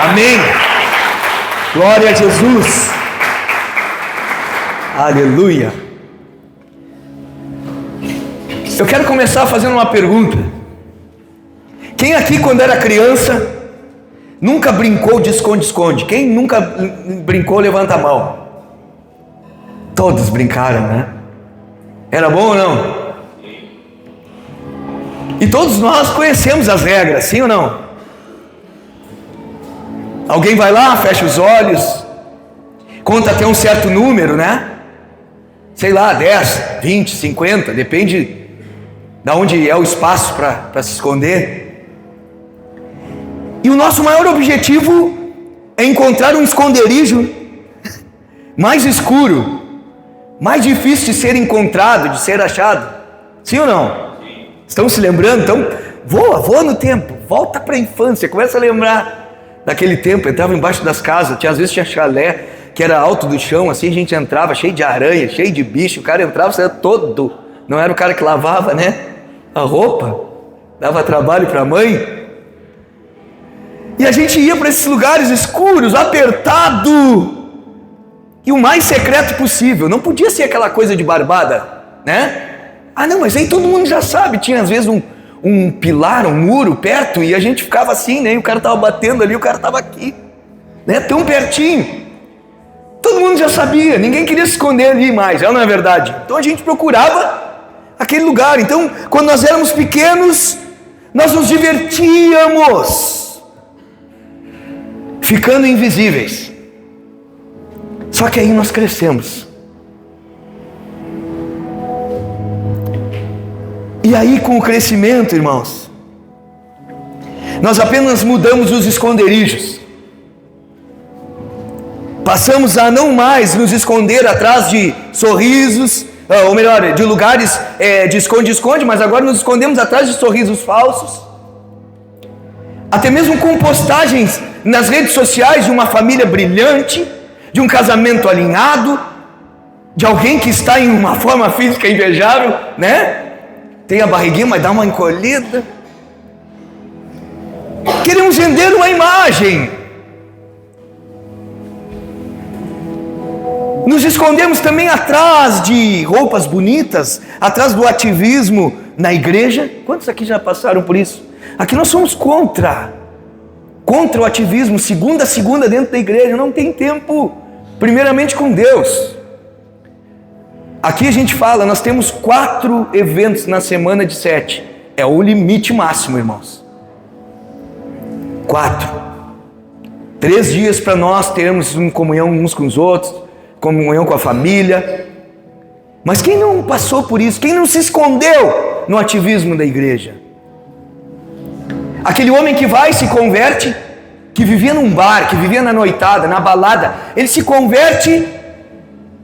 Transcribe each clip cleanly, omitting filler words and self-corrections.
Amém. Glória a Jesus. Aleluia. Eu quero começar fazendo uma pergunta. Quem aqui, quando era criança, nunca brincou de esconde-esconde? Quem nunca brincou, levanta a mão. Todos brincaram, né? Era bom ou não? E todos nós conhecemos as regras, sim ou não? Alguém vai lá, fecha os olhos, conta até um certo número, né? Sei lá, 10, 20, 50, depende de onde é o espaço para se esconder. E o nosso maior objetivo é encontrar um esconderijo mais escuro, mais difícil de ser encontrado, de ser achado. Sim ou não? Estão se lembrando? Então, voa no tempo, volta para a infância, começa a lembrar daquele tempo. Entrava embaixo das casas, às vezes tinha chalé que era alto do chão, assim a gente entrava cheio de aranha, cheio de bicho, o cara entrava, saia todo, não era o cara que lavava, né, a roupa, dava trabalho para a mãe, e a gente ia para esses lugares escuros, apertado, e o mais secreto possível. Não podia ser aquela coisa de barbada, né? Ah não, mas aí todo mundo já sabe, tinha às vezes um pilar, um muro perto, e a gente ficava assim, né, e o cara estava batendo ali, o cara estava aqui, né, tão pertinho. Todo mundo já sabia, ninguém queria se esconder ali mais, não é verdade? Então a gente procurava aquele lugar. Então, quando nós éramos pequenos, nós nos divertíamos, ficando invisíveis. Só que aí nós crescemos. E aí, com o crescimento, irmãos, nós apenas mudamos os esconderijos. Passamos a não mais nos esconder atrás de sorrisos, ou melhor, de lugares de esconde-esconde, mas agora nos escondemos atrás de sorrisos falsos. Até mesmo com postagens nas redes sociais de uma família brilhante, de um casamento alinhado, de alguém que está em uma forma física invejável, né? Tem a barriguinha, mas dá uma encolhida. Queremos vender uma imagem. Nos escondemos também atrás de roupas bonitas, atrás do ativismo na igreja. Quantos aqui já passaram por isso? Aqui nós somos contra o ativismo, segunda a segunda dentro da igreja, não tem tempo, primeiramente com Deus. Aqui a gente fala, nós temos 4 eventos na semana de 7, é o limite máximo, irmãos. 4, 3 dias para nós termos uma comunhão uns com os outros, comunhão com a família. Mas quem não passou por isso? Quem não se escondeu no ativismo da igreja? Aquele homem que vai e se converte, que vivia num bar, que vivia na noitada, na balada, ele se converte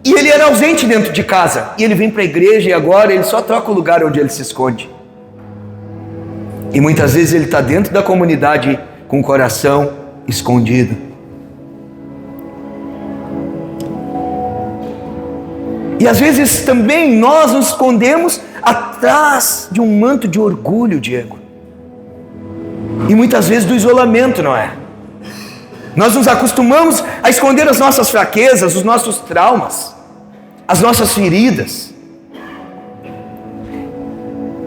e ele era ausente dentro de casa, e ele vem para a igreja e agora ele só troca o lugar onde ele se esconde. E muitas vezes ele está dentro da comunidade com o coração escondido. E às vezes também nós nos escondemos atrás de um manto de orgulho, Diego. E muitas vezes do isolamento, não é? Nós nos acostumamos a esconder as nossas fraquezas, os nossos traumas, as nossas feridas.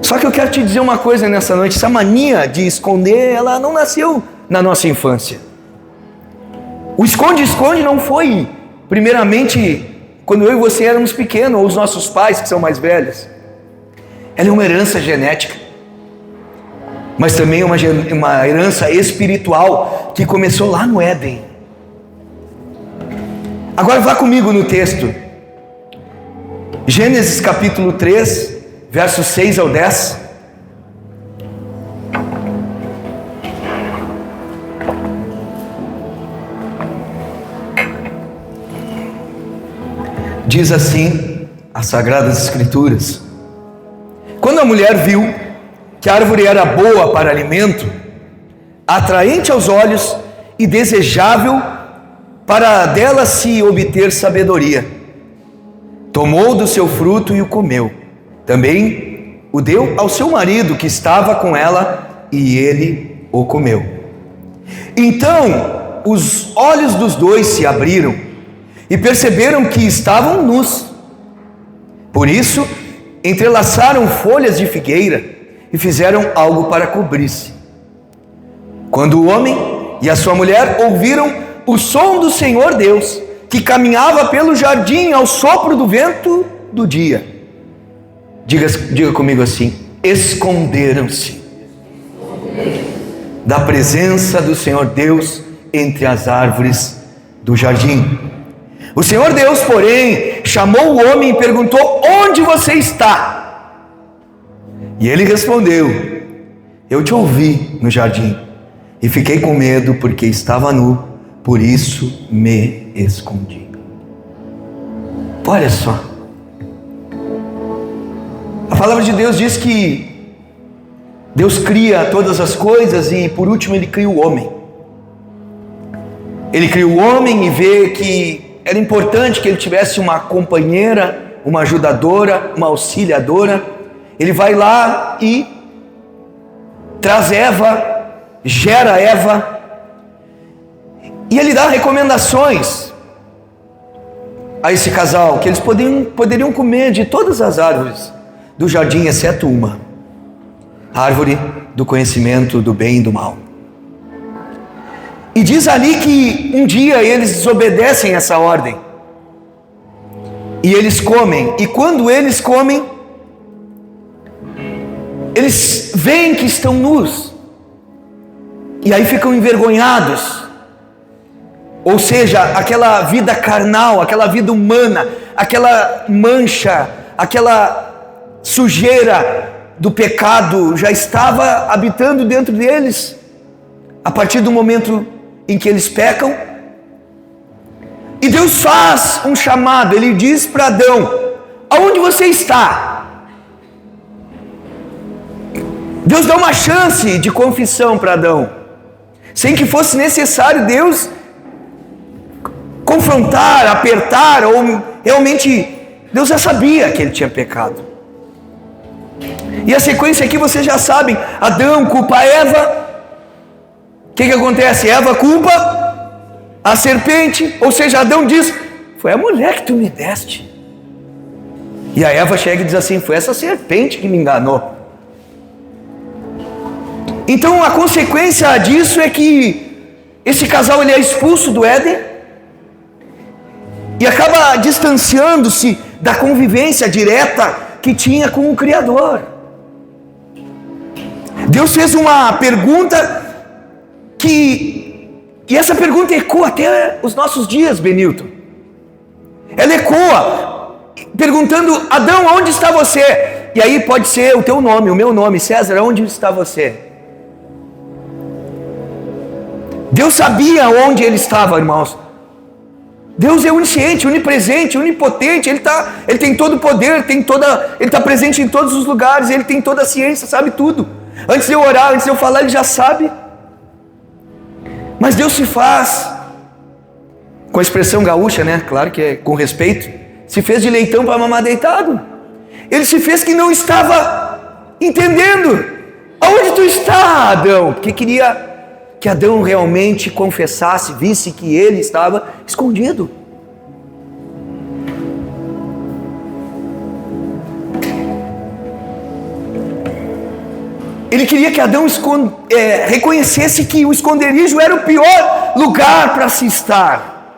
Só que eu quero te dizer uma coisa nessa noite. Essa mania de esconder, ela não nasceu na nossa infância. O esconde-esconde não foi primeiramente quando eu e você éramos pequenos, ou os nossos pais que são mais velhos. Ela é uma herança genética, mas também é uma herança espiritual que começou lá no Éden. Agora vá comigo no texto, Gênesis capítulo 3, versos 6 ao 10. Diz assim as Sagradas Escrituras: quando a mulher viu que a árvore era boa para alimento, atraente aos olhos e desejável para dela se obter sabedoria, tomou do seu fruto e o comeu. Também o deu ao seu marido que estava com ela, e ele o comeu. Então os olhos dos dois se abriram e perceberam que estavam nus. Por isso, entrelaçaram folhas de figueira e fizeram algo para cobrir-se. Quando o homem e a sua mulher ouviram o som do Senhor Deus, que caminhava pelo jardim ao sopro do vento do dia, diga comigo assim: esconderam-se da presença do Senhor Deus entre as árvores do jardim. O Senhor Deus, porém, chamou o homem e perguntou: onde você está? E ele respondeu: eu te ouvi no jardim e fiquei com medo porque estava nu, por isso me escondi. Olha só, a palavra de Deus diz que Deus cria todas as coisas e por último Ele cria o homem. Ele cria o homem e vê que era importante que ele tivesse uma companheira, uma ajudadora, uma auxiliadora. Ele vai lá e traz Eva, gera Eva, e ele dá recomendações a esse casal, que eles poderiam comer de todas as árvores do jardim, exceto uma, a árvore do conhecimento do bem e do mal. E diz ali que um dia eles desobedecem essa ordem, e eles comem, e quando eles comem, eles veem que estão nus, e aí ficam envergonhados. Ou seja, aquela vida carnal, aquela vida humana, aquela mancha, aquela sujeira do pecado já estava habitando dentro deles. A partir do momento em que eles pecam, e Deus faz um chamado. Ele diz para Adão: aonde você está? Deus dá uma chance de confissão para Adão, sem que fosse necessário Deus confrontar, apertar, ou realmente Deus já sabia que ele tinha pecado. E a sequência aqui vocês já sabem: Adão culpa Eva. O que acontece? Eva culpa a serpente, ou seja, Adão diz: foi a mulher que tu me deste. E a Eva chega e diz assim: foi essa serpente que me enganou. Então a consequência disso é que esse casal ele é expulso do Éden e acaba distanciando-se da convivência direta que tinha com o Criador. Deus fez uma pergunta e essa pergunta ecoa até os nossos dias, Benilton. Ela ecoa perguntando: Adão, onde está você? E aí pode ser o teu nome, o meu nome, César, onde está você? Deus sabia onde ele estava, irmãos. Deus é onisciente, onipresente, onipotente. Ele tem todo o poder, ele está presente em todos os lugares, ele tem toda a ciência, sabe tudo. Antes de eu orar, antes de eu falar, ele já sabe. Mas Deus se faz, com a expressão gaúcha, né? Claro que é com respeito, se fez de leitão para mamar deitado. Ele se fez que não estava entendendo. Aonde tu está, Adão? Porque queria que Adão realmente confessasse, visse que ele estava escondido. Ele queria que Adão reconhecesse que o esconderijo era o pior lugar para se estar.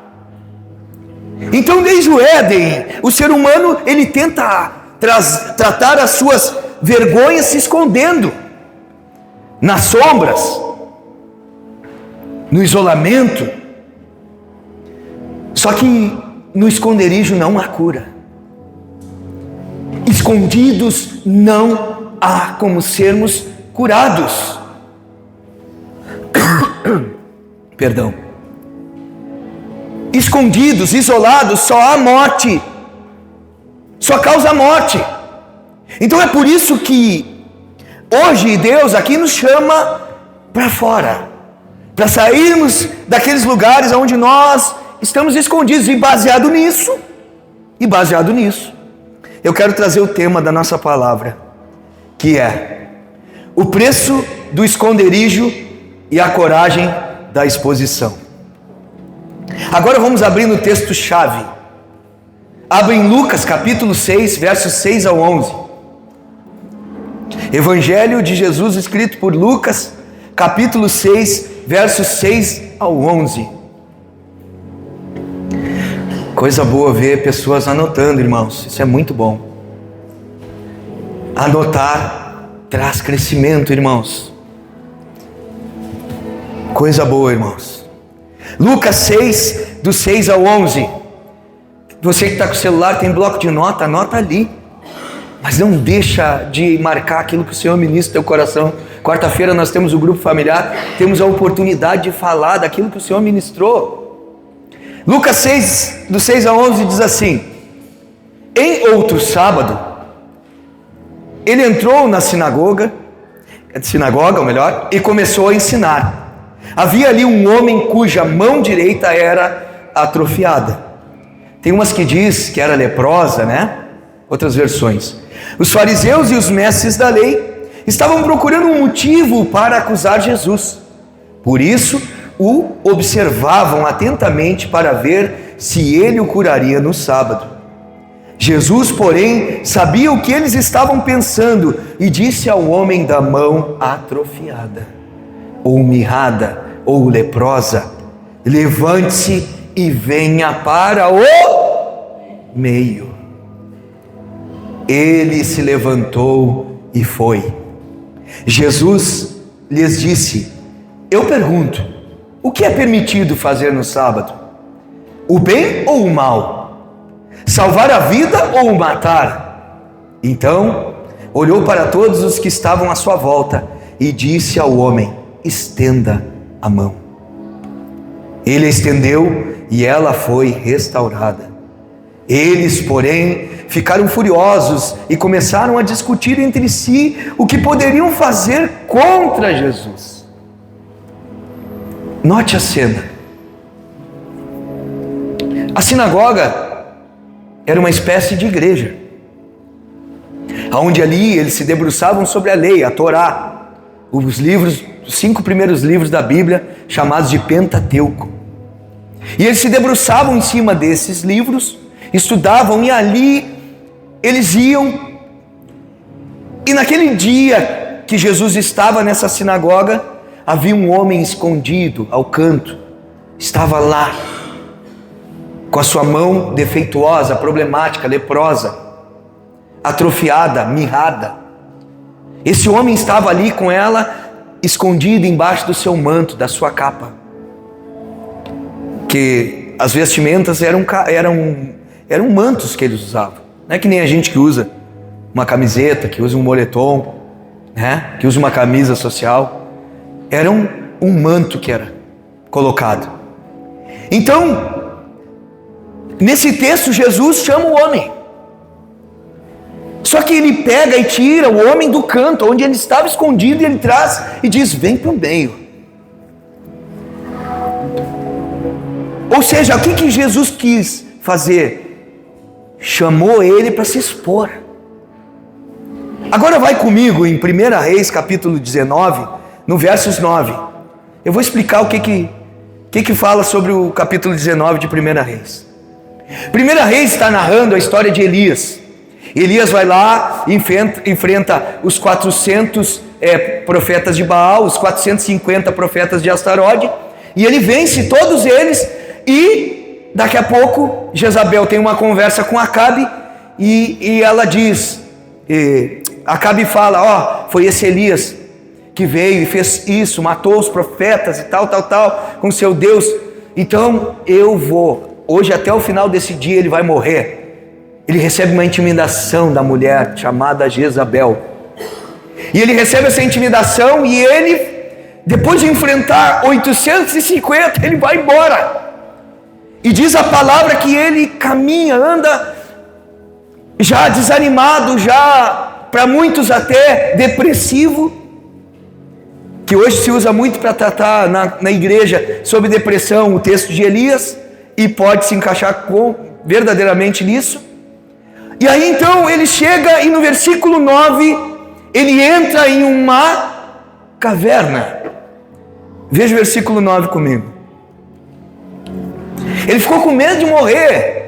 Então, desde o Éden, o ser humano ele tenta tratar as suas vergonhas se escondendo nas sombras, no isolamento. Só que no esconderijo não há cura. Escondidos não há como sermos curados. Perdão. Escondidos, isolados, só há morte. Só causa morte. Então é por isso que hoje Deus aqui nos chama para fora, para sairmos daqueles lugares onde nós estamos escondidos. E baseado nisso, eu quero trazer o tema da nossa palavra, que é o preço do esconderijo e a coragem da exposição. Agora vamos abrir no texto-chave. Abre em Lucas capítulo 6, versos 6 ao 11. Evangelho de Jesus escrito por Lucas, capítulo 6, versos 6 ao 11. Coisa boa ver pessoas anotando, irmãos. Isso é muito bom. Anotar traz crescimento, irmãos. Coisa boa, irmãos. Lucas 6, do 6 ao 11. Você que está com o celular, tem bloco de nota, anota ali. Mas não deixa de marcar aquilo que o Senhor ministra no teu coração. Quarta-feira nós temos o grupo familiar, temos a oportunidade de falar daquilo que o Senhor ministrou. Lucas 6, do 6 a 11 diz assim: em outro sábado, ele entrou na sinagoga, e começou a ensinar. Havia ali um homem cuja mão direita era atrofiada. Tem umas que diz que era leprosa, né? Outras versões. Os fariseus e os mestres da lei estavam procurando um motivo para acusar Jesus. Por isso, o observavam atentamente para ver se ele o curaria no sábado. Jesus, porém, sabia o que eles estavam pensando e disse ao homem da mão atrofiada, ou mirrada, ou leprosa: levante-se e venha para o meio. Ele se levantou e foi. Jesus lhes disse: eu pergunto, o que é permitido fazer no sábado? O bem ou o mal? Salvar a vida ou o matar? Então, olhou para todos os que estavam à sua volta e disse ao homem: estenda a mão. Ele a estendeu e ela foi restaurada. Eles, porém, ficaram furiosos e começaram a discutir entre si o que poderiam fazer contra Jesus. Note a cena. A sinagoga era uma espécie de igreja, onde ali eles se debruçavam sobre a lei, a Torá, os 5 primeiros livros da Bíblia, chamados de Pentateuco. E eles se debruçavam em cima desses livros, estudavam, e ali eles iam. E naquele dia que Jesus estava nessa sinagoga, havia um homem escondido ao canto, estava lá, com a sua mão defeituosa, problemática, leprosa, atrofiada, mirrada. Esse homem estava ali com ela, escondido embaixo do seu manto, da sua capa, que as vestimentas eram mantos que eles usavam. Não é que nem a gente que usa uma camiseta, que usa um moletom, né? Que usa uma camisa social. Era um manto que era colocado. Então, nesse texto, Jesus chama o homem. Só que ele pega e tira o homem do canto, onde ele estava escondido, e ele traz e diz: vem para o meio. Ou seja, o que Jesus quis fazer? Chamou ele para se expor. Agora vai comigo em 1 Reis capítulo 19, no versos 9. Eu vou explicar o que fala sobre o capítulo 19 de 1 Reis. 1 Reis está narrando a história de Elias. Elias vai lá, enfrenta os 400 profetas de Baal, os 450 profetas de Astarode, e ele vence todos eles. E daqui a pouco Jezabel tem uma conversa com Acabe, e ela diz, Acabe fala: foi esse Elias que veio e fez isso, matou os profetas e tal, com seu Deus. Então eu vou, hoje até o final desse dia ele vai morrer. Ele recebe uma intimidação da mulher chamada Jezabel, e ele recebe essa intimidação, e ele, depois de enfrentar 850, ele vai embora. E diz a palavra que ele caminha, anda já desanimado, já para muitos até depressivo, que hoje se usa muito para tratar na igreja sobre depressão, o texto de Elias, e pode se encaixar verdadeiramente nisso. E aí então ele chega, e no versículo 9, ele entra em uma caverna. Veja o versículo 9 comigo. Ele ficou com medo de morrer.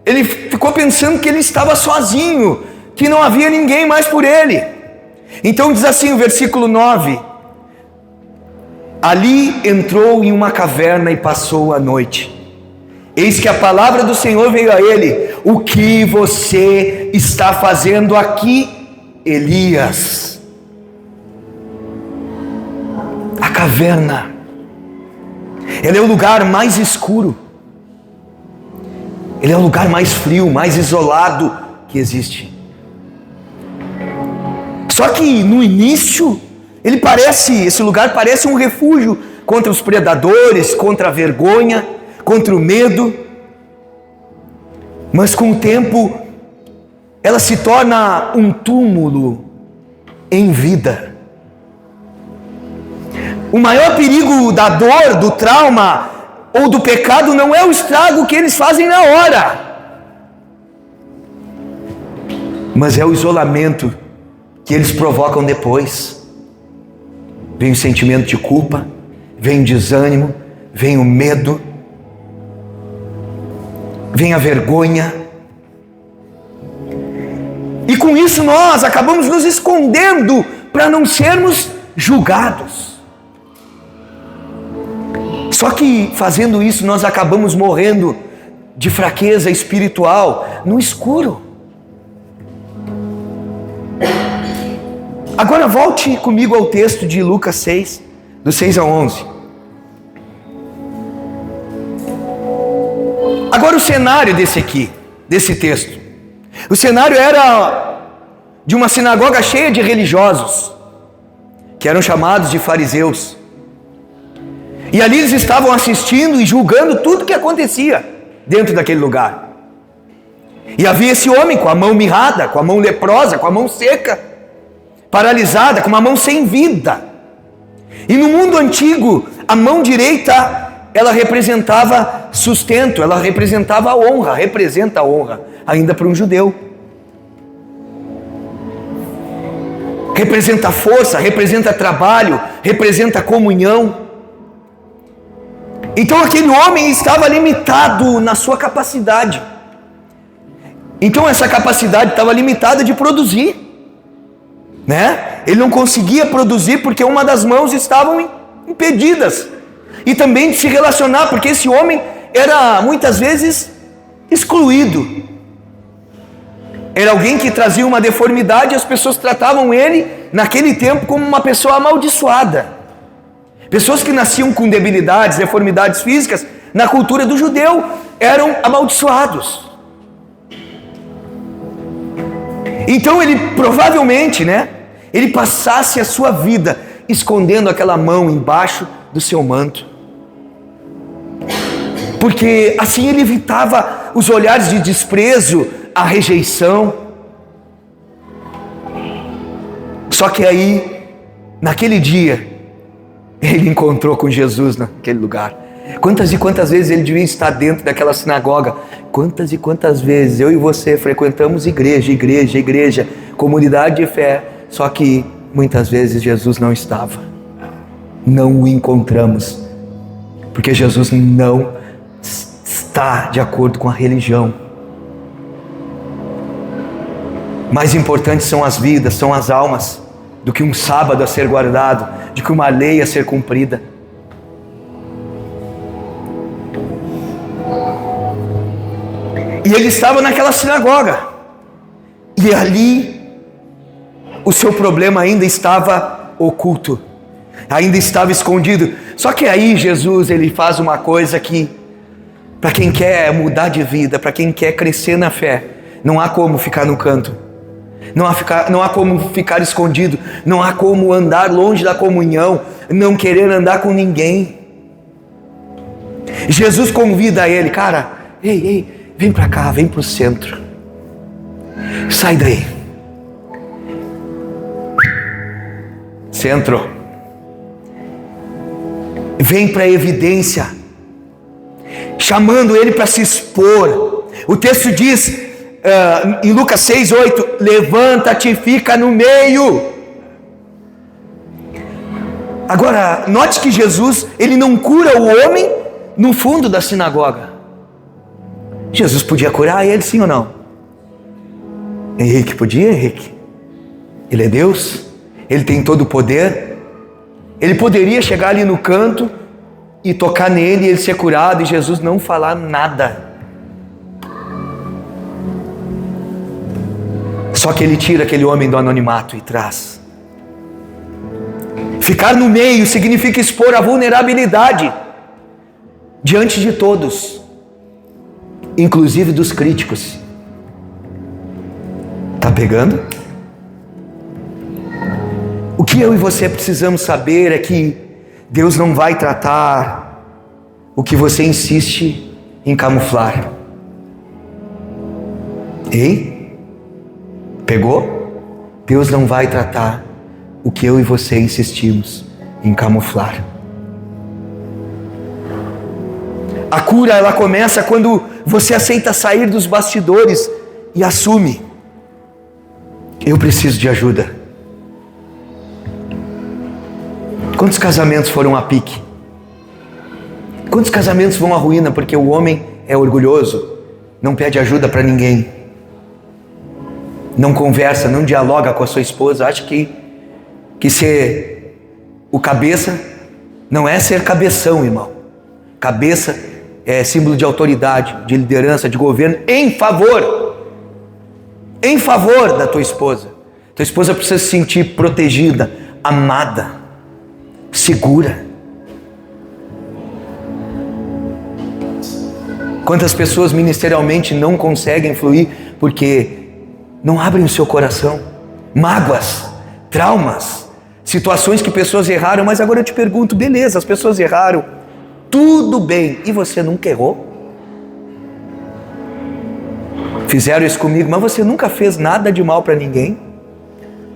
Ele ficou pensando que ele estava sozinho, que não havia ninguém mais por ele. Então diz assim o versículo 9: ali entrou em uma caverna e passou a noite. Eis que a palavra do Senhor veio a ele: o que você está fazendo aqui, Elias? A caverna, ela é o lugar mais escuro, ele é o lugar mais frio, mais isolado que existe. Só que no início, esse lugar parece um refúgio contra os predadores, contra a vergonha, contra o medo. Mas com o tempo, ela se torna um túmulo em vida. O maior perigo da dor, do trauma ou do pecado não é o estrago que eles fazem na hora, mas é o isolamento que eles provocam depois. Vem o sentimento de culpa, vem o desânimo, vem o medo, vem a vergonha. E com isso nós acabamos nos escondendo para não sermos julgados. Só que fazendo isso nós acabamos morrendo de fraqueza espiritual no escuro. Agora volte comigo ao texto de Lucas 6, do 6 ao 11. Agora o cenário desse texto. O cenário era de uma sinagoga cheia de religiosos, que eram chamados de fariseus. E ali eles estavam assistindo e julgando tudo que acontecia dentro daquele lugar. E havia esse homem com a mão mirrada, com a mão leprosa, com a mão seca, paralisada, com uma mão sem vida. E no mundo antigo, a mão direita, ela representava sustento, ela representava a honra, representa a honra, ainda para um judeu. Representa força, representa trabalho, representa comunhão. Então aquele homem estava limitado na sua capacidade. Então essa capacidade estava limitada de produzir, né? Ele não conseguia produzir porque uma das mãos estavam impedidas. E também de se relacionar, porque esse homem era muitas vezes excluído. Era alguém que trazia uma deformidade e as pessoas tratavam ele naquele tempo como uma pessoa amaldiçoada. Pessoas que nasciam com debilidades, deformidades físicas, na cultura do judeu, eram amaldiçoados. Então ele provavelmente, ele passasse a sua vida escondendo aquela mão embaixo do seu manto. Porque assim ele evitava os olhares de desprezo, a rejeição. Só que aí, naquele dia, ele encontrou com Jesus naquele lugar. Quantas e quantas vezes ele devia estar dentro daquela sinagoga? Quantas e quantas vezes eu e você frequentamos igreja, comunidade de fé, só que muitas vezes Jesus não estava. Não o encontramos, porque Jesus não está de acordo com a religião. Mais importantes são as vidas, são as almas, do que um sábado a ser guardado, de que uma lei a ser cumprida. E ele estava naquela sinagoga, e ali o seu problema ainda estava oculto, ainda estava escondido. Só que aí Jesus, ele faz uma coisa que, para quem quer mudar de vida, para quem quer crescer na fé, não há como ficar no canto. Não há como ficar escondido, não há como andar longe da comunhão, não querer andar com ninguém. Jesus convida ele: cara, ei, vem para cá, vem para o centro, sai daí. Centro, vem para a evidência, chamando ele para se expor. O texto diz, em Lucas 6:8, levanta-te e fica no meio. Agora, note que Jesus, ele não cura o homem no fundo da sinagoga. Jesus podia curar ele, sim ou não? Henrique podia, Henrique? Ele é Deus, ele tem todo o poder. Ele poderia chegar ali no canto e tocar nele e ele ser curado e Jesus não falar nada. Só que ele tira aquele homem do anonimato e traz. Ficar no meio significa expor a vulnerabilidade diante de todos, inclusive dos críticos. Tá pegando? O que eu e você precisamos saber é que Deus não vai tratar o que você insiste em camuflar. Ei? Pegou? Deus não vai tratar o que eu e você insistimos em camuflar. A cura, ela começa quando você aceita sair dos bastidores e assume: eu preciso de ajuda. Quantos casamentos foram a pique? Quantos casamentos vão à ruína porque o homem é orgulhoso, não pede ajuda para ninguém, não conversa, não dialoga com a sua esposa, acha que ser o cabeça não é ser cabeção, irmão. Cabeça é símbolo de autoridade, de liderança, de governo, em favor da tua esposa. Tua esposa precisa se sentir protegida, amada, segura. Quantas pessoas ministerialmente não conseguem fluir porque não abrem o seu coração? Mágoas, traumas, situações que pessoas erraram, mas agora eu te pergunto, beleza, as pessoas erraram, tudo bem, e você nunca errou? Fizeram isso comigo, mas você nunca fez nada de mal para ninguém?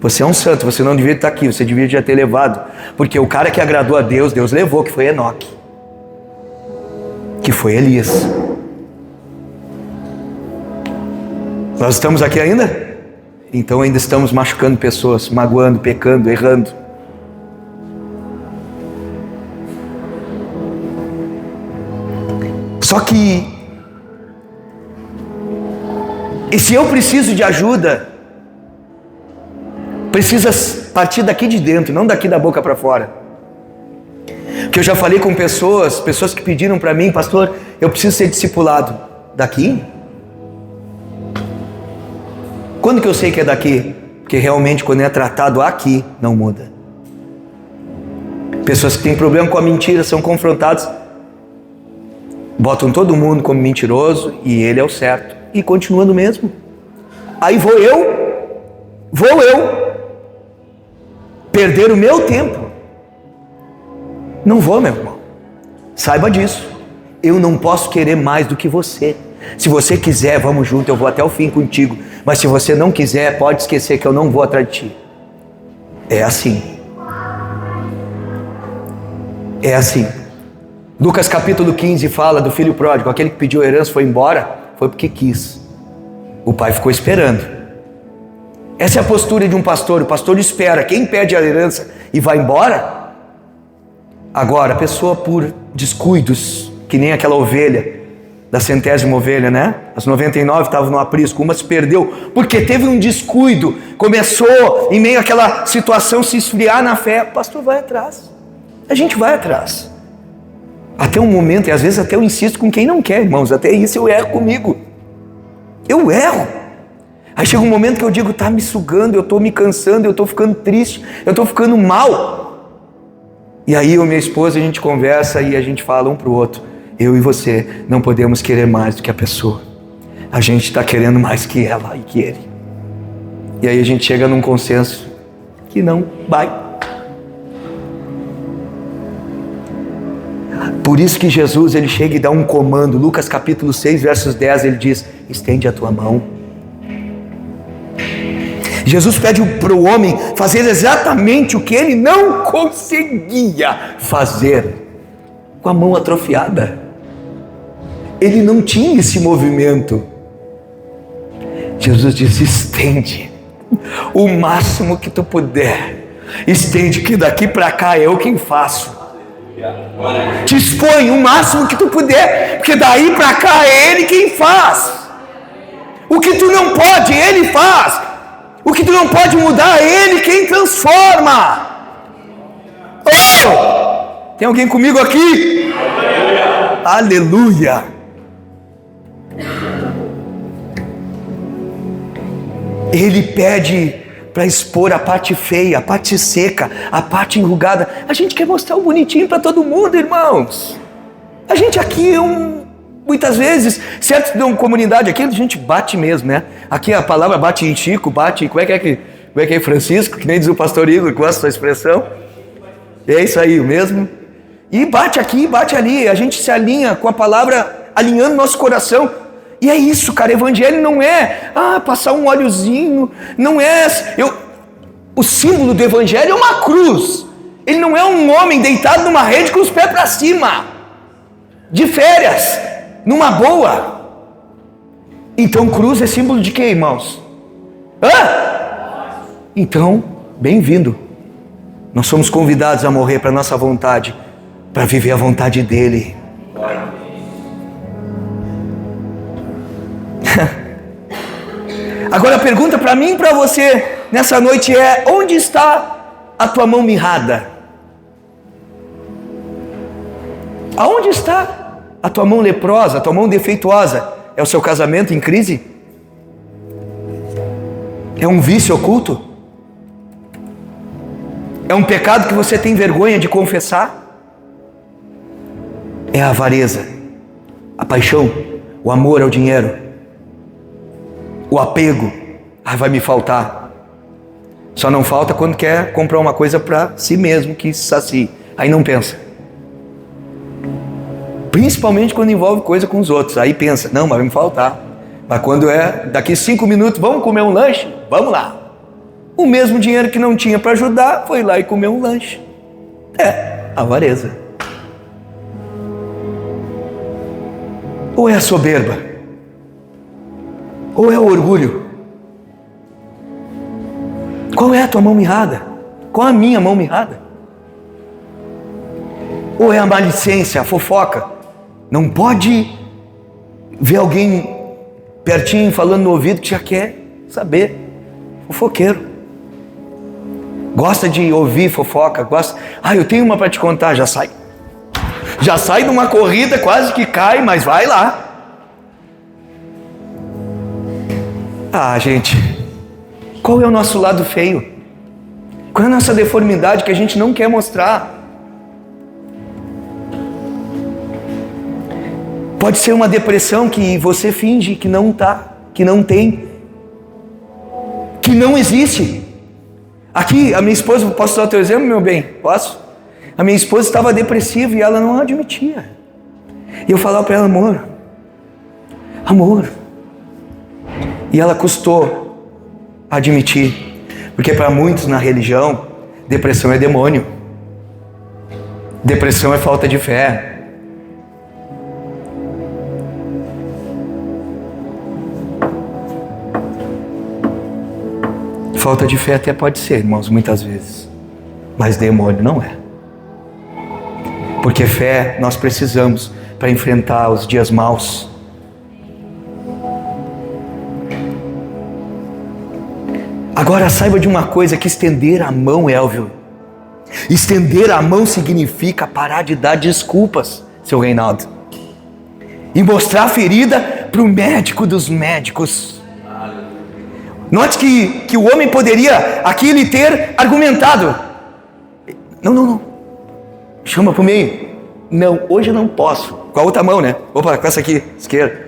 Você é um santo, você não devia estar aqui, você devia já ter levado, porque o cara que agradou a Deus, Deus levou, que foi Enoque, que foi Elias. Nós estamos aqui ainda? Então ainda estamos machucando pessoas, magoando, pecando, errando. Só que, e se eu preciso de ajuda, precisa partir daqui de dentro, não daqui da boca para fora. Porque eu já falei com pessoas que pediram para mim: pastor, eu preciso ser discipulado. Daqui? Quando que eu sei que é daqui? Porque realmente quando é tratado aqui, não muda. Pessoas que têm problema com a mentira são confrontadas, botam todo mundo como mentiroso e ele é o certo, e continua no mesmo. Aí vou eu perder o meu tempo? Não vou, meu irmão. Saiba disso. Eu não posso querer mais do que você. Se você quiser, vamos junto, eu vou até o fim contigo. Mas se você não quiser, pode esquecer que eu não vou atrás de ti. É assim. É assim. Lucas capítulo 15 fala do filho pródigo. Aquele que pediu a herança foi embora, foi porque quis. O pai ficou esperando. Essa é a postura de um pastor. O pastor espera. Quem pede a herança e vai embora? Agora, a pessoa por descuidos, que nem aquela ovelha, da 100ª ovelha, né? As 99 estavam no aprisco, uma se perdeu, porque teve um descuido, começou, em meio àquela situação, se esfriar na fé. O pastor vai atrás. A gente vai atrás. Até um momento, e às vezes até eu insisto com quem não quer, irmãos, até isso eu erro comigo. Eu erro. Aí chega um momento que eu digo: tá me sugando, eu estou me cansando, eu estou ficando triste, eu estou ficando mal. E aí eu e minha esposa, a gente conversa e a gente fala um para o outro: eu e você não podemos querer mais do que a pessoa. A gente está querendo mais que ela e que ele. E aí a gente chega num consenso que não vai. Por isso que Jesus, ele chega e dá um comando. Lucas capítulo 6, versos 10, ele diz: estende a tua mão. Jesus pede para o homem fazer exatamente o que ele não conseguia fazer com a mão atrofiada. Ele não tinha esse movimento. Jesus disse: estende o máximo que tu puder. Estende, que daqui para cá é eu quem faço. Te expõe o máximo que tu puder, porque Porque daí para cá é Ele quem faz. O que tu não pode, Ele faz. O que tu não pode mudar, é Ele quem transforma. Oh! Tem alguém comigo aqui? Aleluia! Ele pede para expor a parte feia, a parte seca, a parte enrugada. A gente quer mostrar o bonitinho para todo mundo, irmãos. A gente aqui muitas vezes, certo, de uma comunidade aqui, a gente bate mesmo, né? Aqui a palavra bate em Chico, bate, como é que é Francisco, que nem diz o pastor Igor, gosta dessa expressão. É isso aí mesmo. E bate aqui, bate ali, a gente se alinha com a palavra, alinhando nosso coração. E é isso, cara, evangelho não é, passar um óleozinho, não é, o símbolo do evangelho é uma cruz. Ele não é um homem deitado numa rede com os pés para cima, de férias, numa boa. Então cruz é símbolo de quê, irmãos? Então, bem-vindo. Nós somos convidados a morrer para a nossa vontade, para viver a vontade dEle. Agora a pergunta para mim e para você nessa noite é: onde está a tua mão mirrada? Aonde está a tua mão leprosa, a tua mão defeituosa? É o seu casamento em crise? É um vício oculto? É um pecado que você tem vergonha de confessar? É a avareza, a paixão, o amor ao dinheiro, o apego. Vai me faltar. Só não falta quando quer comprar uma coisa para si mesmo que se sacie. Aí não pensa. Principalmente quando envolve coisa com os outros. Aí pensa, não, mas vai me faltar. Mas quando é daqui 5 minutos, vamos comer um lanche? Vamos lá. O mesmo dinheiro que não tinha para ajudar, foi lá e comeu um lanche. É avareza. Ou é a soberba? Ou é o orgulho? Qual é a tua mão mirrada? Qual a minha mão mirrada? Ou é a malicência, a fofoca? Não pode ver alguém pertinho falando no ouvido que já quer saber. Fofoqueiro. Gosta de ouvir fofoca, gosta. Eu tenho uma para te contar, já sai. Já sai de uma corrida, quase que cai, mas vai lá. Gente, qual é o nosso lado feio? Qual é a nossa deformidade que a gente não quer mostrar? Pode ser uma depressão que você finge que não tá, que não tem, que não existe. Aqui, a minha esposa, posso dar o teu exemplo, meu bem? Posso? A minha esposa estava depressiva e ela não admitia. E eu falava para ela, amor. E ela custou admitir. Porque para muitos na religião, depressão é demônio. Depressão é falta de fé. Falta de fé até pode ser, irmãos, muitas vezes. Mas demônio não é. Porque fé nós precisamos para enfrentar os dias maus. Agora saiba de uma coisa, que estender a mão, Elvio. Estender a mão significa parar de dar desculpas, seu Reinaldo. E mostrar a ferida para o médico dos médicos. Note que o homem poderia aqui lhe ter argumentado. Não. Chama para o meio. Não, hoje eu não posso. Com a outra mão, né? Opa, com essa aqui, esquerda.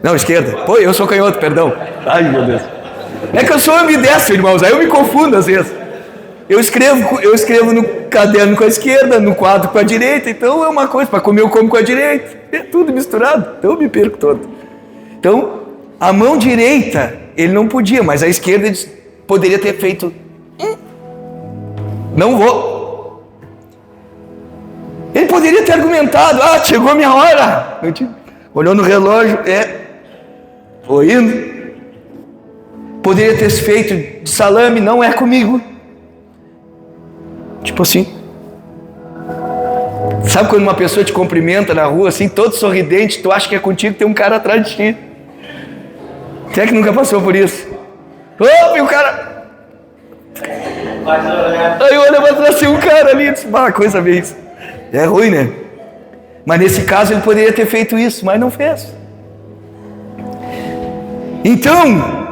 Não, esquerda. Pô, eu sou canhoto, perdão. Ai, meu Deus. É que eu sou ambidestro, irmãos. Aí eu me confundo às vezes. Eu escrevo no caderno com a esquerda, no quadro com a direita. Então é uma coisa. Para comer eu como com a direita. É tudo misturado. Então eu me perco todo. Então, a mão direita, ele não podia. Mas a esquerda ele poderia ter feito. Não vou. Ele poderia ter argumentado. Chegou a minha hora. Olhou no relógio. Vou indo. Poderia ter feito de salame. Não é comigo. Tipo assim. Sabe quando uma pessoa te cumprimenta na rua, assim, todo sorridente, tu acha que é contigo, tem um cara atrás de ti. Quem é que nunca passou por isso? E o cara... Aí olha pra trás, assim, um cara ali, coisa bem... É ruim, né? Mas nesse caso ele poderia ter feito isso, mas não fez. Então,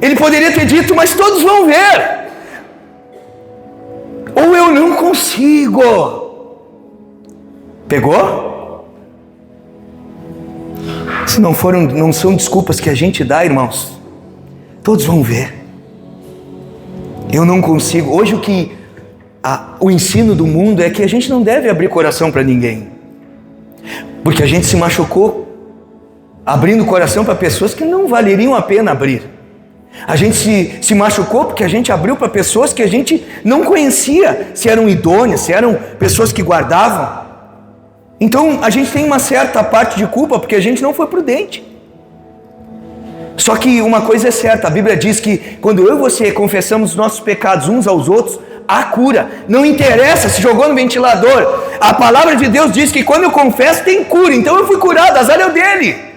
ele poderia ter dito, mas todos vão ver. Ou eu não consigo. Pegou? Se não são desculpas que a gente dá, irmãos. Todos vão ver. Eu não consigo. Hoje o ensino do mundo é que a gente não deve abrir coração para ninguém. Porque a gente se machucou abrindo o coração para pessoas que não valeriam a pena abrir. A gente se machucou porque a gente abriu para pessoas que a gente não conhecia, se eram idôneas, se eram pessoas que guardavam. Então a gente tem uma certa parte de culpa porque a gente não foi prudente. Só que uma coisa é certa, a Bíblia diz que quando eu e você confessamos os nossos pecados uns aos outros, há cura. Não interessa se jogou no ventilador. A palavra de Deus diz que quando eu confesso tem cura. Então eu fui curado, azar é o dele.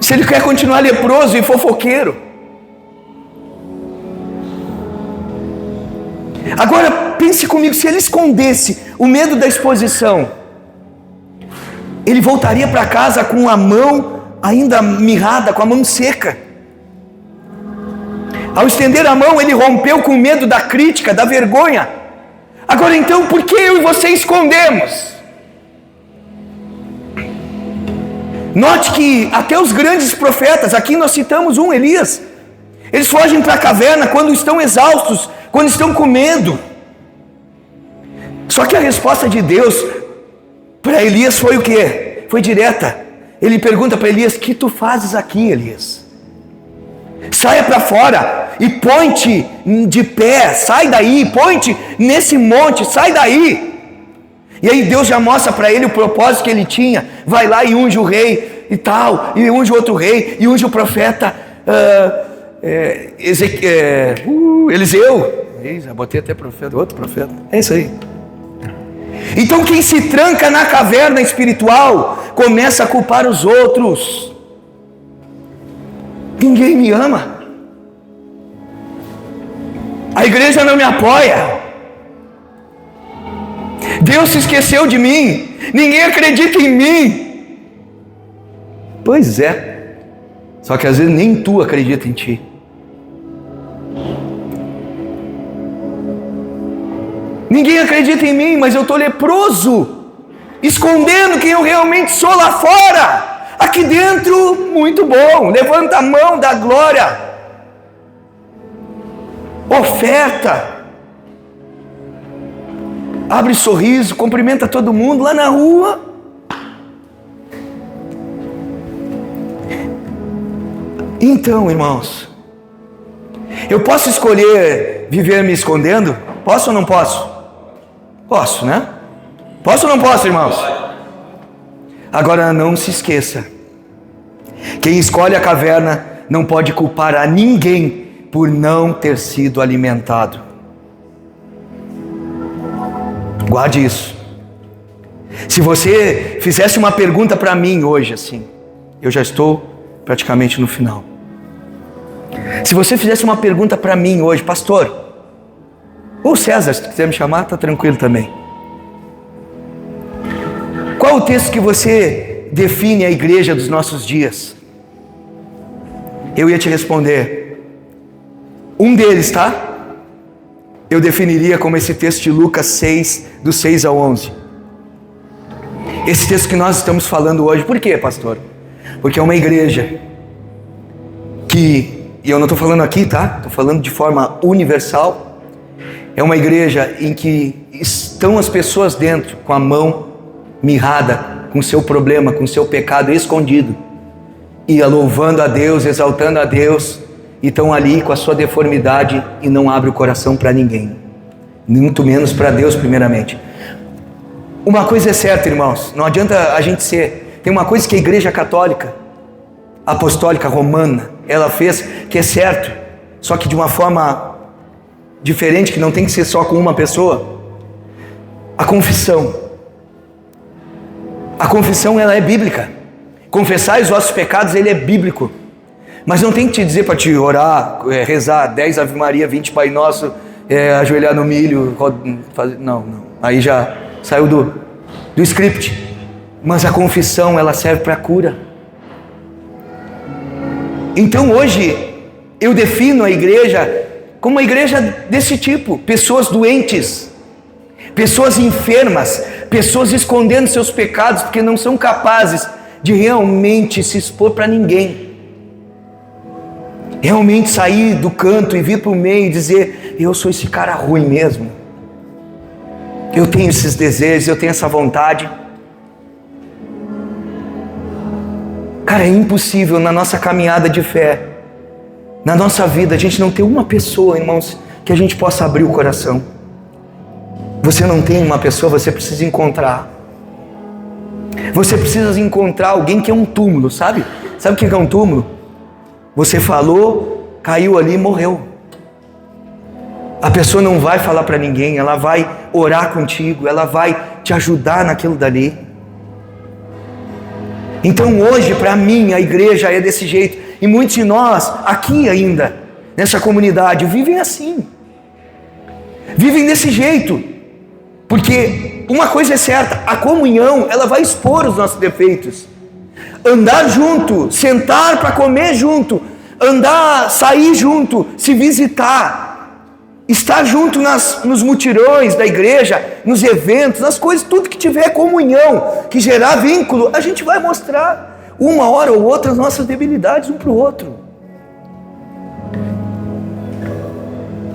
Se ele quer continuar leproso e fofoqueiro. Agora pense comigo, se ele escondesse o medo da exposição, ele voltaria para casa com a mão ainda mirrada, com a mão seca. Ao estender a mão, ele rompeu com medo da crítica, da vergonha. Agora então, por que eu e você escondemos? Note que até os grandes profetas, aqui nós citamos um, Elias, eles fogem para a caverna quando estão exaustos, quando estão com medo. Só que a resposta de Deus para Elias foi o quê? Foi direta. Ele pergunta para Elias: o que tu fazes aqui, Elias? Saia para fora e põe-te de pé, sai daí, põe-te nesse monte, sai daí. E aí Deus já mostra para ele o propósito que ele tinha. Vai lá e unge o rei e tal, e unge outro rei, e unge o profeta Eliseu. Já botei até profeta, outro profeta. É isso aí. Então quem se tranca na caverna espiritual começa a culpar os outros. Ninguém me ama. A igreja não me apoia. Deus se esqueceu de mim. Ninguém acredita em mim. Pois é. Só que às vezes nem tu acredita em ti. Ninguém acredita em mim, mas eu estou leproso, escondendo quem eu realmente sou lá fora. Aqui dentro, muito bom. Levanta a mão, dá glória. Oferta. Abre sorriso, cumprimenta todo mundo lá na rua. Então, irmãos, eu posso escolher viver me escondendo? Posso ou não posso? Posso, né? Posso ou não posso, irmãos? Agora não se esqueça, quem escolhe a caverna não pode culpar a ninguém por não ter sido alimentado. Guarde isso. Se você fizesse uma pergunta para mim hoje, assim, eu já estou praticamente no final. Se você fizesse uma pergunta para mim hoje, pastor, ou César, se quiser me chamar, está tranquilo também. Qual o texto que você define a igreja dos nossos dias? Eu ia te responder, um deles, tá? Eu definiria como esse texto de Lucas 6, do 6 ao 11. Esse texto que nós estamos falando hoje. Por quê, pastor? Porque é uma igreja que, e eu não estou falando aqui, tá? Estou falando de forma universal. É uma igreja em que estão as pessoas dentro com a mão mirrada, com seu problema, com seu pecado escondido, e louvando a Deus, exaltando a Deus, e estão ali com a sua deformidade e não abre o coração para ninguém, muito menos para Deus primeiramente. Uma coisa é certa, irmãos, não adianta a gente ser, tem uma coisa que a igreja católica, apostólica romana, ela fez, que é certo, só que de uma forma diferente, que não tem que ser só com uma pessoa. A confissão. A confissão, ela é bíblica. Confessar os vossos pecados, ele é bíblico. Mas não tem que te dizer para te orar, rezar 10 Ave Maria, 20 Pai Nosso, ajoelhar no milho, fazer, não. Aí já saiu do script. Mas a confissão, ela serve para cura. Então hoje eu defino a igreja como uma igreja desse tipo: pessoas doentes, pessoas enfermas, pessoas escondendo seus pecados porque não são capazes de realmente se expor para ninguém, realmente sair do canto e vir para o meio e dizer: eu sou esse cara ruim mesmo, eu tenho esses desejos, eu tenho essa vontade. Cara, é impossível na nossa caminhada de fé, na nossa vida, a gente não ter uma pessoa, irmãos, que a gente possa abrir o coração. Você não tem uma pessoa, você precisa encontrar. Você precisa encontrar alguém que é um túmulo, sabe? Sabe o que é um túmulo? Você falou, caiu ali e morreu. A pessoa não vai falar para ninguém, ela vai orar contigo, ela vai te ajudar naquilo dali. Então hoje, para mim, a igreja é desse jeito. E muitos de nós, aqui ainda, nessa comunidade, vivem assim. Vivem desse jeito. Porque uma coisa é certa, a comunhão, ela vai expor os nossos defeitos. Andar junto, sentar para comer junto, andar, sair junto, se visitar, estar junto nos mutirões da igreja, nos eventos, nas coisas, tudo que tiver comunhão, que gerar vínculo, a gente vai mostrar uma hora ou outra as nossas debilidades um para o outro.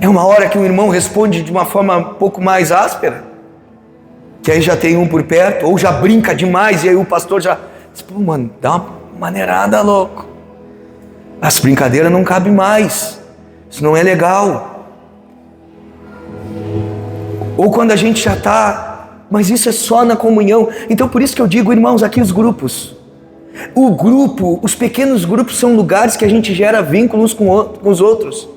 É uma hora que um irmão responde de uma forma um pouco mais áspera, que aí já tem um por perto, ou já brinca demais, e aí o pastor já diz: pô, mano, dá uma maneirada, louco. As brincadeiras não cabem mais, isso não é legal. Ou quando a gente já está, mas isso é só na comunhão. Então por isso que eu digo, irmãos, aqui os grupos. O grupo, os pequenos grupos são lugares que a gente gera vínculos com os outros.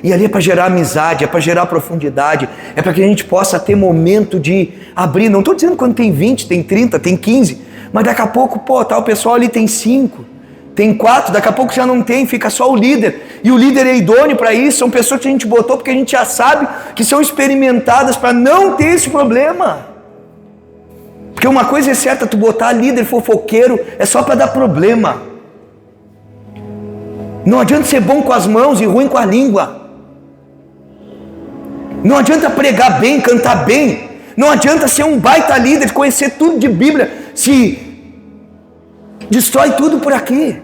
E ali é para gerar amizade, é para gerar profundidade, é para que a gente possa ter momento de abrir. Não estou dizendo quando tem 20, tem 30, tem 15, mas daqui a pouco, o pessoal ali tem 5, tem 4, daqui a pouco já não tem, fica só o líder. E o líder é idôneo para isso, são pessoas que a gente botou porque a gente já sabe que são experimentadas para não ter esse problema. Porque uma coisa é certa, tu botar líder fofoqueiro é só para dar problema. Não adianta ser bom com as mãos e ruim com a língua. Não adianta pregar bem, cantar bem. Não adianta ser um baita líder, conhecer tudo de Bíblia, se destrói tudo por aqui.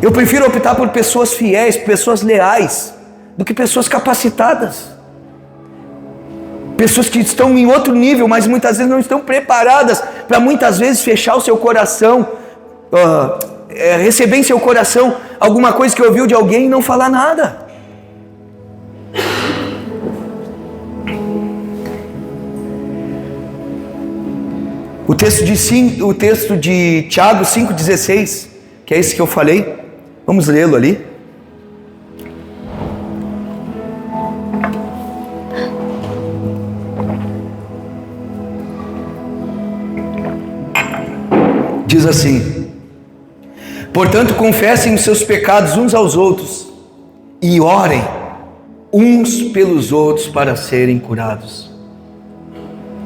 Eu prefiro optar por pessoas fiéis, pessoas leais, do que pessoas capacitadas. Pessoas que estão em outro nível, mas muitas vezes não estão preparadas para muitas vezes fechar o seu coração, receber em seu coração alguma coisa que ouviu de alguém e não falar nada. O texto de Tiago 5,16, que é esse que eu falei, vamos lê-lo ali. Diz assim: portanto, confessem os seus pecados uns aos outros e orem uns pelos outros para serem curados.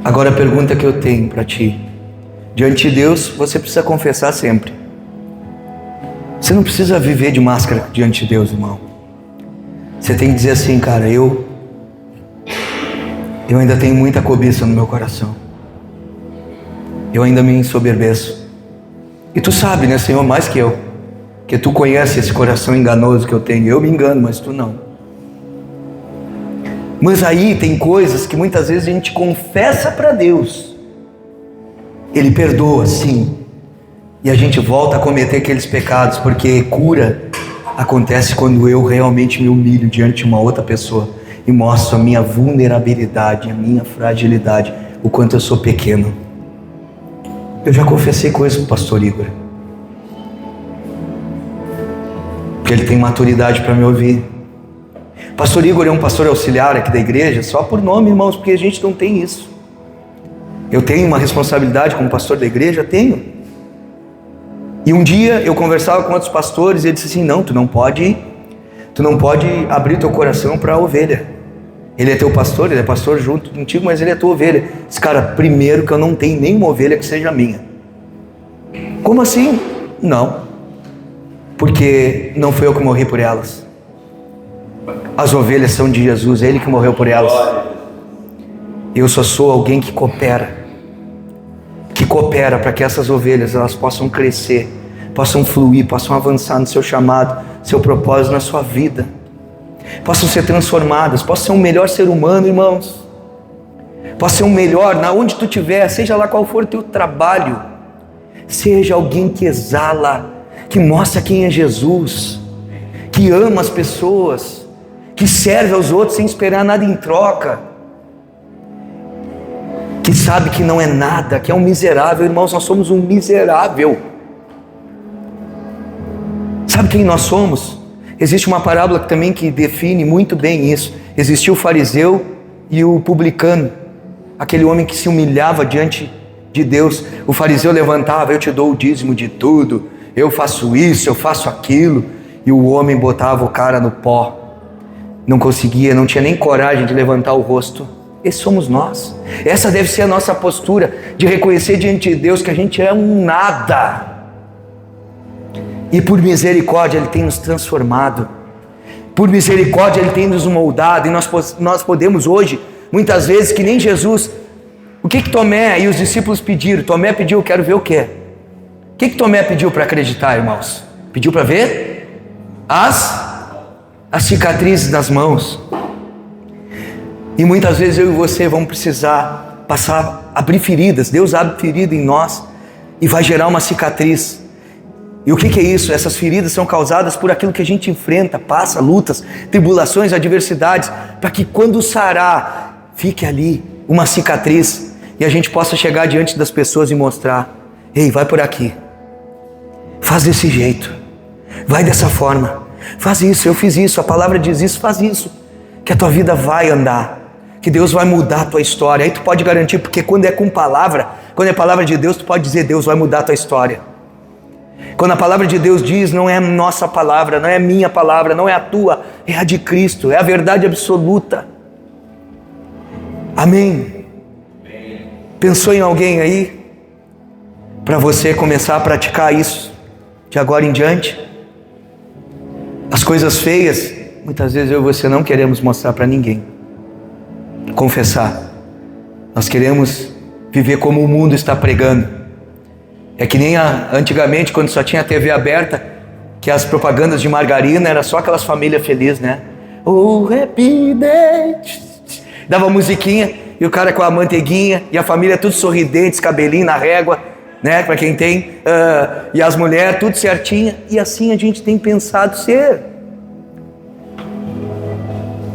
Agora a pergunta que eu tenho para ti: diante de Deus você precisa confessar sempre. Você não precisa viver de máscara diante de Deus, irmão. Você tem que dizer assim: cara, eu ainda tenho muita cobiça no meu coração, eu ainda me ensoberbeço. E tu sabe, né, Senhor, mais que eu, que tu conhece esse coração enganoso que eu tenho. Eu me engano, mas tu não. Mas aí tem coisas que muitas vezes a gente confessa para Deus, Ele perdoa, sim, e a gente volta a cometer aqueles pecados, porque cura acontece quando eu realmente me humilho diante de uma outra pessoa e mostro a minha vulnerabilidade, a minha fragilidade, o quanto eu sou pequeno. Eu já confessei coisas para o pastor Igor, porque ele tem maturidade para me ouvir. Pastor Igor é um pastor auxiliar aqui da igreja, só por nome, irmãos, porque a gente não tem isso. Eu tenho uma responsabilidade como pastor da igreja? Tenho. E um dia eu conversava com outros pastores e ele disse assim: não, tu não pode abrir teu coração para a ovelha. Ele é teu pastor, ele é pastor junto contigo, mas ele é tua ovelha. Diz: cara, primeiro que eu não tenho nenhuma ovelha que seja minha. Como assim? Não, porque não foi eu que morri por elas. As ovelhas são de Jesus, é Ele que morreu por elas. Eu só sou alguém que coopera para que essas ovelhas elas possam crescer, possam fluir, possam avançar no seu chamado, seu propósito na sua vida, possam ser transformadas, possam ser um melhor ser humano, irmãos, possam ser um melhor, na onde tu estiver, seja lá qual for o teu trabalho, seja alguém que exala, que mostra quem é Jesus, que ama as pessoas, que serve aos outros sem esperar nada em troca, que sabe que não é nada, que é um miserável. Irmãos, nós somos um miserável. Sabe quem nós somos? Existe uma parábola também que define muito bem isso. Existia o fariseu e o publicano, aquele homem que se humilhava diante de Deus. O fariseu levantava: eu te dou o dízimo de tudo, eu faço isso, eu faço aquilo. E o homem botava o cara no pó, não conseguia, não tinha nem coragem de levantar o rosto. Esse somos nós. Essa deve ser a nossa postura, de reconhecer diante de Deus que a gente é um nada, e por misericórdia Ele tem nos transformado, por misericórdia Ele tem nos moldado, e nós podemos hoje, muitas vezes, que nem Jesus. O que Tomé e os discípulos pediram? Tomé pediu: eu quero ver o quê? O que Tomé pediu para acreditar, irmãos? Pediu para ver as cicatrizes nas mãos. E muitas vezes eu e você vamos precisar abrir feridas. Deus abre ferida em nós e vai gerar uma cicatriz. E o que é isso? Essas feridas são causadas por aquilo que a gente enfrenta, passa, lutas, tribulações, adversidades, para que quando sarar, fique ali uma cicatriz e a gente possa chegar diante das pessoas e mostrar: ei, vai por aqui, faz desse jeito, vai dessa forma, faz isso, eu fiz isso, a palavra diz isso, faz isso, que a tua vida vai andar, que Deus vai mudar a tua história. Aí tu pode garantir, porque quando é com palavra, quando é palavra de Deus, tu pode dizer: Deus vai mudar a tua história. Quando a palavra de Deus diz, não é a nossa palavra, não é a minha palavra, não é a tua, é a de Cristo, é a verdade absoluta. Amém? Pensou em alguém aí para você começar a praticar isso de agora em diante? As coisas feias, muitas vezes eu e você não queremos mostrar para ninguém, confessar. Nós queremos viver como o mundo está pregando. É que nem antigamente, quando só tinha a TV aberta, que as propagandas de margarina era só aquelas famílias felizes, né? Oh, happy day. Dava musiquinha e o cara com a manteiguinha e a família tudo sorridentes, cabelinho na régua, né? Para quem tem, e as mulheres tudo certinha. E assim a gente tem pensado ser.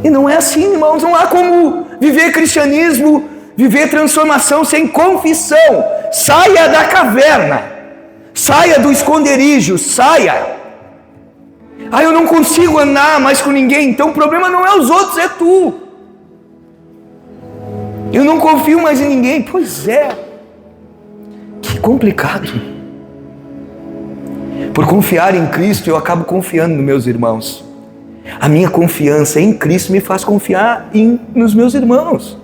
E não é assim, irmãos. Não há como viver cristianismo, viver transformação sem confissão. Saia da caverna, saia do esconderijo, saia. Eu não consigo andar mais com ninguém. Então o problema não é os outros, é tu. Eu não confio mais em ninguém. Pois é, que complicado. Por confiar em Cristo, eu acabo confiando nos meus irmãos. A minha confiança em Cristo me faz confiar nos meus irmãos.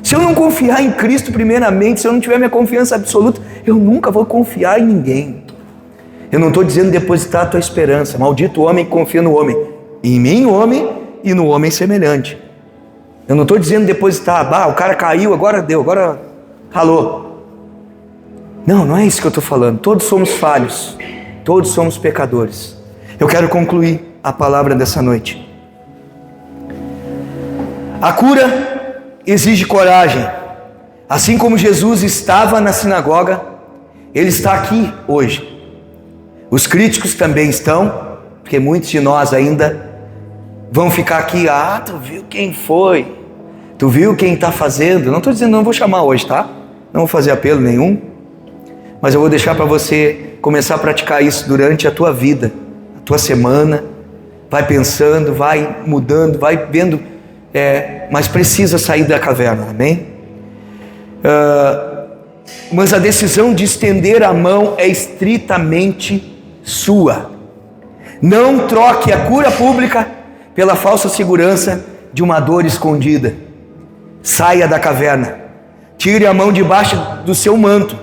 Se eu não confiar em Cristo primeiramente, se eu não tiver minha confiança absoluta, eu nunca vou confiar em ninguém. Eu não estou dizendo depositar a tua esperança. Maldito o homem que confia no homem. Em mim, homem, e no homem semelhante. Eu não estou dizendo depositar, o cara caiu, agora deu, agora ralou. Não é isso que eu estou falando. Todos somos falhos, todos somos pecadores. Eu quero concluir a palavra dessa noite. A cura exige coragem. Assim como Jesus estava na sinagoga, Ele está aqui hoje. Os críticos também estão, porque muitos de nós ainda vão ficar aqui: tu viu quem foi? Tu viu quem está fazendo? Não estou dizendo, não vou chamar hoje, tá? Não vou fazer apelo nenhum, mas eu vou deixar para você começar a praticar isso durante a tua vida, a tua semana. vai pensando, vai mudando, vai vendo, mas precisa sair da caverna, amém? Mas a decisão de estender a mão é estritamente sua. Não troque a cura pública pela falsa segurança de uma dor escondida. Saia da caverna, tire a mão debaixo do seu manto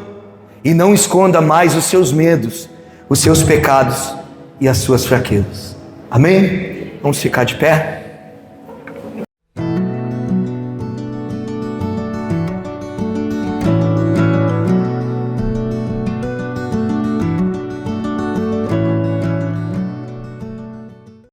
e não esconda mais os seus medos, os seus pecados e as suas fraquezas. Amém? Vamos ficar de pé?